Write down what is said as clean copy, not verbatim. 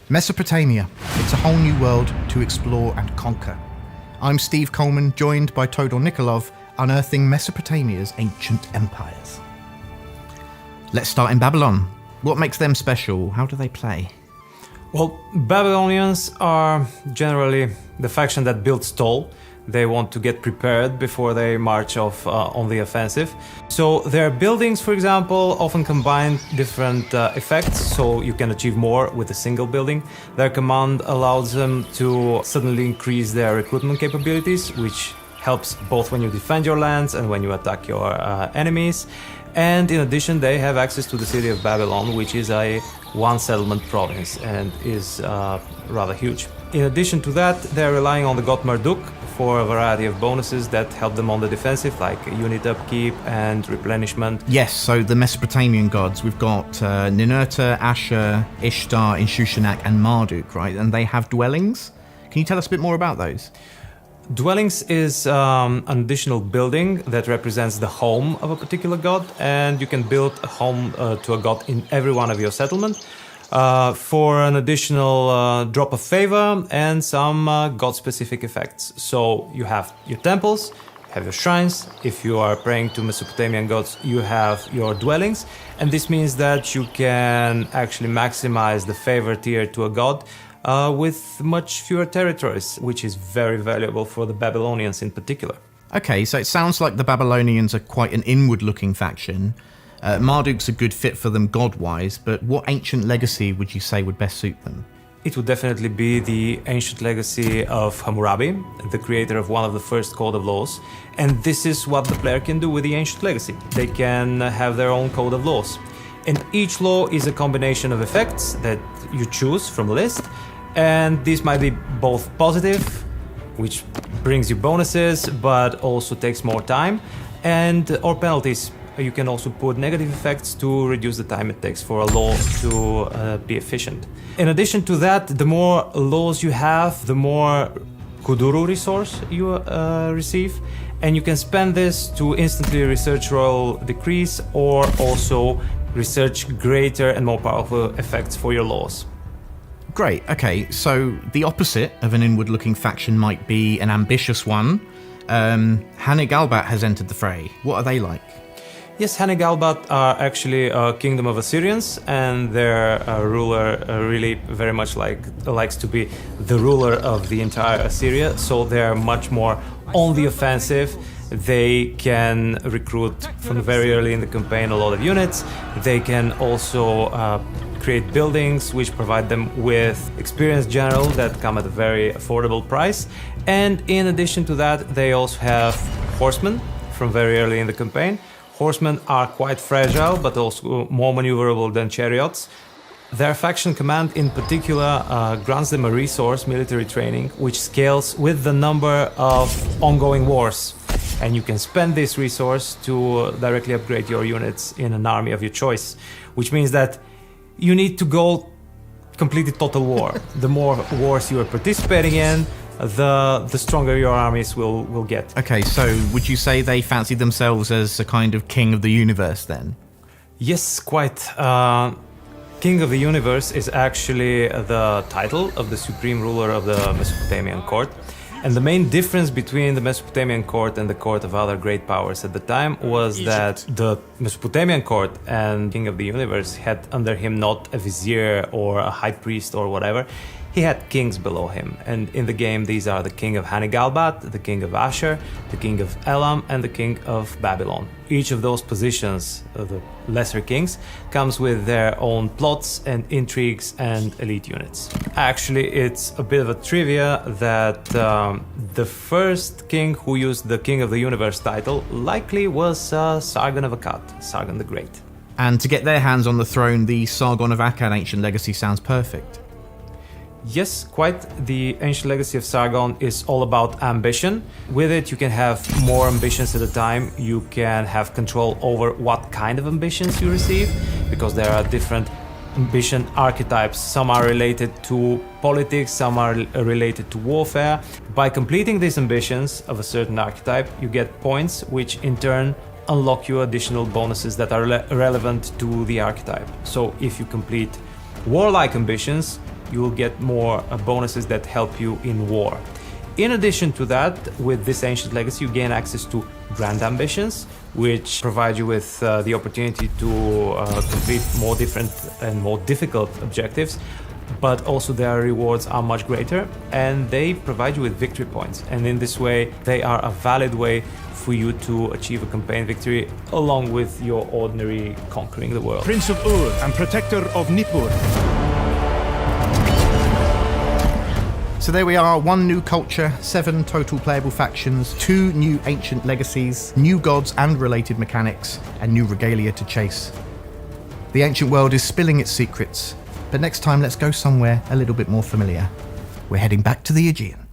Mesopotamia. It's a whole new world to explore and conquer. I'm Steve Coleman, joined by Todor Nikolov, unearthing Mesopotamia's ancient empires. Let's start in Babylon. What makes them special? How do they play? Well, Babylonians are generally the faction that builds tall. They want to get prepared before they march off on the offensive. So their buildings, for example, often combine different effects, so you can achieve more with a single building. Their command allows them to suddenly increase their recruitment capabilities, which helps both when you defend your lands and when you attack your enemies. And in addition, they have access to the city of Babylon, which is a one-settlement province and is rather huge. In addition to that, they're relying on the god Marduk for a variety of bonuses that help them on the defensive, like unit upkeep and replenishment. Yes, so the Mesopotamian gods, we've got Ninurta, Ashur, Ishtar, Inshushinak, and Marduk, right? And they have dwellings. Can you tell us a bit more about those? Dwellings is an additional building that represents the home of a particular god, and you can build a home to a god in every one of your settlement for an additional drop of favor and some god-specific effects. So you have your temples, you have your shrines. If you are praying to Mesopotamian gods, you have your dwellings, and this means that you can actually maximize the favor tier to a god with much fewer territories, which is very valuable for the Babylonians in particular. Okay, so it sounds like the Babylonians are quite an inward-looking faction. Marduk's a good fit for them god-wise, but what ancient legacy would you say would best suit them? It would definitely be the ancient legacy of Hammurabi, the creator of one of the first code of laws. And this is what the player can do with the ancient legacy. They can have their own code of laws. And each law is a combination of effects that you choose from a list. And this might be both positive, which brings you bonuses, but also takes more time, or penalties. You can also put negative effects to reduce the time it takes for a law to be efficient. In addition to that, the more laws you have, the more Kuduru resource you receive, and you can spend this to instantly research royal decrees or also research greater and more powerful effects for your laws. Great, okay, so the opposite of an inward-looking faction might be an ambitious one. Hane-Galbat has entered the fray. What are they like? Yes, Hane-Galbat are actually a kingdom of Assyrians, and their ruler really very much likes to be the ruler of the entire Assyria, so they're much more on the offensive. They can recruit from very early in the campaign a lot of units. They can also create buildings which provide them with experienced generals that come at a very affordable price. And in addition to that, they also have horsemen from very early in the campaign. Horsemen are quite fragile, but also more maneuverable than chariots. Their faction command in particular grants them a resource, military training, which scales with the number of ongoing wars. And you can spend this resource to directly upgrade your units in an army of your choice, which means that you need to go completely total war. The more wars you are participating in, the stronger your armies will get. Okay, so would you say they fancy themselves as a kind of king of the universe then? Yes, quite. King of the Universe is actually the title of the supreme ruler of the Mesopotamian court. And the main difference between the Mesopotamian court and the court of other great powers at the time was that the Mesopotamian court and King of the Universe had under him not a vizier or a high priest or whatever. He had kings below him, and in the game these are the king of Hane-Galbat, the king of Ashur, the king of Elam, and the king of Babylon. Each of those positions, the lesser kings, comes with their own plots and intrigues and elite units. Actually, it's a bit of a trivia that the first king who used the King of the Universe title likely was Sargon of Akkad, Sargon the Great. And to get their hands on the throne, the Sargon of Akkad ancient legacy sounds perfect. Yes, quite. The ancient legacy of Sargon is all about ambition. With it, you can have more ambitions at a time. You can have control over what kind of ambitions you receive, because there are different ambition archetypes. Some are related to politics, some are related to warfare. By completing these ambitions of a certain archetype, you get points, which in turn unlock you additional bonuses that are relevant to the archetype. So if you complete warlike ambitions, you will get more bonuses that help you in war. In addition to that, with this Ancient Legacy, you gain access to Grand Ambitions, which provide you with the opportunity to complete more different and more difficult objectives, but also their rewards are much greater, and they provide you with victory points. And in this way, they are a valid way for you to achieve a campaign victory along with your ordinary conquering the world. Prince of Ur and Protector of Nippur. So there we are, 1 new culture, 7 total playable factions, 2 new ancient legacies, new gods and related mechanics, and new regalia to chase. The ancient world is spilling its secrets, but next time let's go somewhere a little bit more familiar. We're heading back to the Aegean.